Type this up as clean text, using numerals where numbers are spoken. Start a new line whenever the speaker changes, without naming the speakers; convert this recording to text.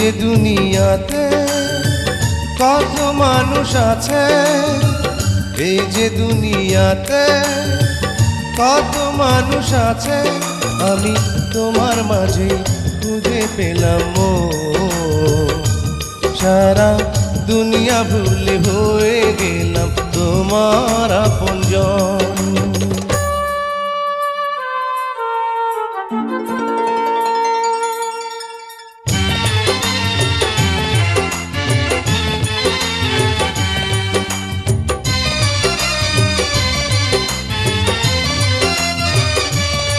যে দুনিয়াতে কত মানুষ আছে, এই যে দুনিয়াতে কত মানুষ আছে, আমি তোমার মাঝে খুঁজে পেলাম মন। সারা দুনিয়া ভুলে হয়ে গেলাম তোমার আপনজন।